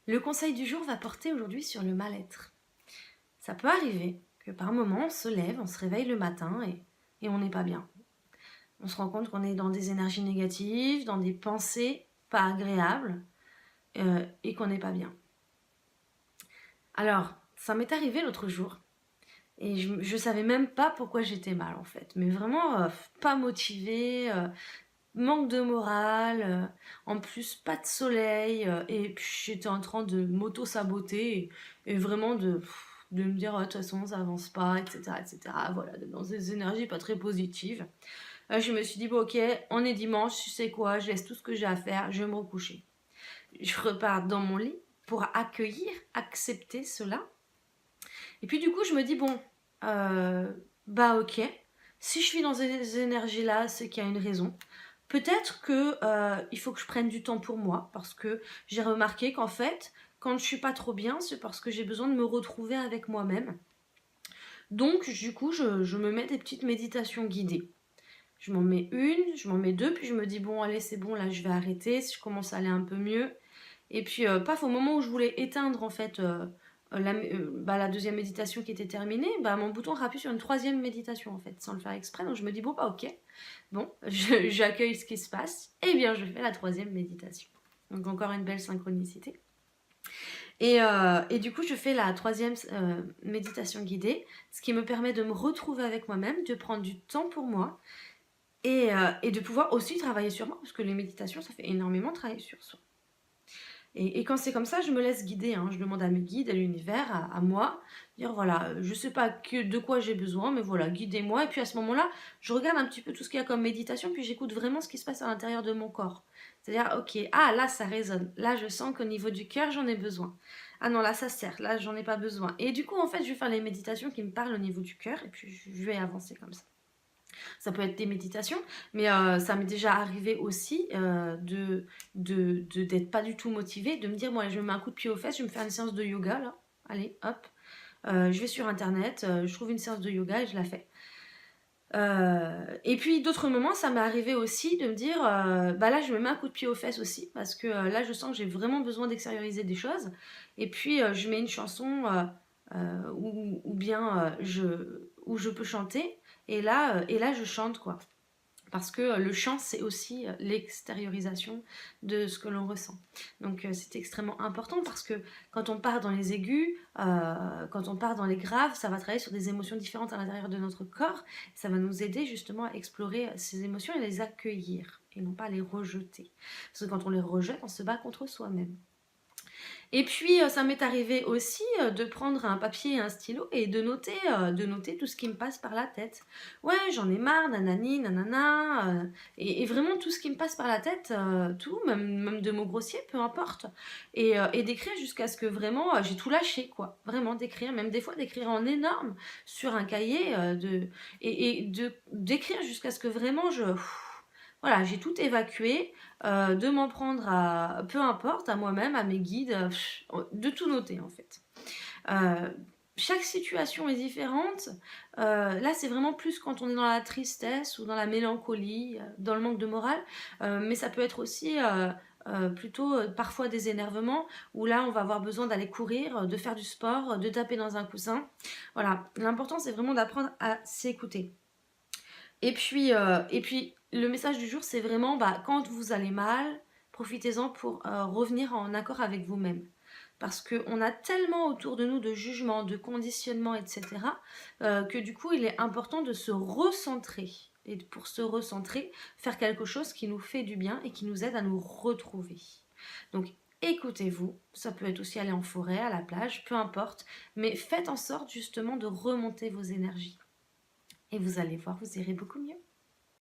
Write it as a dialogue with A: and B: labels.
A: Le conseil du jour va porter aujourd'hui sur le mal-être. Ça peut arriver que par moment on se lève, on se réveille le matin et on n'est pas bien. On se rend compte qu'on est dans des énergies négatives, dans des pensées pas agréables et qu'on n'est pas bien. Alors, ça m'est arrivé l'autre jour et je savais même pas pourquoi j'étais mal en fait. Mais vraiment pas motivée, manque de morale, en plus pas de soleil, et puis j'étais en train de m'auto-saboter et vraiment de me dire, de toute façon ça avance pas, etc. etc. Voilà, dans des énergies pas très positives. Je me suis dit, bon ok, on est dimanche, tu sais quoi, je laisse tout ce que j'ai à faire, je vais me recoucher. Je repars dans mon lit pour accueillir, accepter cela. Et puis du coup je me dis, bon, bah ok, si je suis dans ces énergies-là, c'est qu'il y a une raison. Peut-être que il faut que je prenne du temps pour moi parce que j'ai remarqué qu'en fait, quand je suis pas trop bien, c'est parce que j'ai besoin de me retrouver avec moi-même. Donc, du coup, je me mets des petites méditations guidées. Je m'en mets une, je m'en mets deux, puis je me dis bon, allez, c'est bon, là, je vais arrêter. Si je commence à aller un peu mieux. Et puis, paf, au moment où je voulais éteindre en fait la deuxième méditation qui était terminée, bah, mon bouton rappuie sur une troisième méditation en fait, sans le faire exprès. Donc je me dis bon, bah ok, bon, j'accueille ce qui se passe, et bien je fais la troisième méditation. Donc encore une belle synchronicité. Et du coup, je fais la troisième méditation guidée, ce qui me permet de me retrouver avec moi-même, de prendre du temps pour moi et de pouvoir aussi travailler sur moi, parce que les méditations, ça fait énormément travailler sur soi. Et quand c'est comme ça, je me laisse guider, hein. Je demande à mes guides, à l'univers, à moi, dire voilà, je sais pas de quoi j'ai besoin, mais voilà, guidez-moi. Et puis à ce moment-là, je regarde un petit peu tout ce qu'il y a comme méditation, puis j'écoute vraiment ce qui se passe à l'intérieur de mon corps. C'est-à-dire, ok, ah là ça résonne, là je sens qu'au niveau du cœur j'en ai besoin. Ah non, là ça sert, là j'en ai pas besoin. Et du coup, en fait, je vais faire les méditations qui me parlent au niveau du cœur, et puis je vais avancer comme ça. Ça peut être des méditations, mais ça m'est déjà arrivé aussi d'être pas du tout motivée, de me dire, moi, je me mets un coup de pied aux fesses, je vais me faire une séance de yoga, là. Allez, hop. Je vais sur internet, je trouve une séance de yoga et je la fais. Et puis d'autres moments, ça m'est arrivé aussi de me dire, bah là, je me mets un coup de pied aux fesses aussi, parce que là, je sens que j'ai vraiment besoin d'extérioriser des choses. Et puis, je mets une chanson ou bien où je peux chanter. Et là, je chante, quoi. Parce que le chant, c'est aussi l'extériorisation de ce que l'on ressent. Donc c'est extrêmement important parce que quand on part dans les aigus, quand on part dans les graves, ça va travailler sur des émotions différentes à l'intérieur de notre corps. Ça va nous aider justement à explorer ces émotions et les accueillir et non pas les rejeter. Parce que quand on les rejette, on se bat contre soi-même. Et puis, ça m'est arrivé aussi de prendre un papier et un stylo et de noter tout ce qui me passe par la tête. Ouais, j'en ai marre, nanani, nanana, et vraiment tout ce qui me passe par la tête, tout, même de mots grossiers, peu importe. Et d'écrire jusqu'à ce que vraiment j'ai tout lâché, quoi. Vraiment d'écrire, même des fois d'écrire en énorme sur un cahier, d'écrire jusqu'à ce que vraiment voilà, j'ai tout évacué, de m'en prendre à peu importe, à moi-même, à mes guides, de tout noter en fait. Euh, Chaque situation est différente. Là, c'est vraiment plus quand on est dans la tristesse ou dans la mélancolie, dans le manque de morale, mais ça peut être aussi plutôt parfois des énervements où là, on va avoir besoin d'aller courir, de faire du sport, de taper dans un coussin. Voilà, l'important c'est vraiment d'apprendre à s'écouter. Et puis, le message du jour, c'est vraiment, bah, quand vous allez mal, profitez-en pour revenir en accord avec vous-même. Parce qu'on a tellement autour de nous de jugements, de conditionnements, etc., que du coup, il est important de se recentrer. Et pour se recentrer, faire quelque chose qui nous fait du bien et qui nous aide à nous retrouver. Donc, écoutez-vous. Ça peut être aussi aller en forêt, à la plage, peu importe. Mais faites en sorte justement de remonter vos énergies. Et vous allez voir, vous irez beaucoup mieux.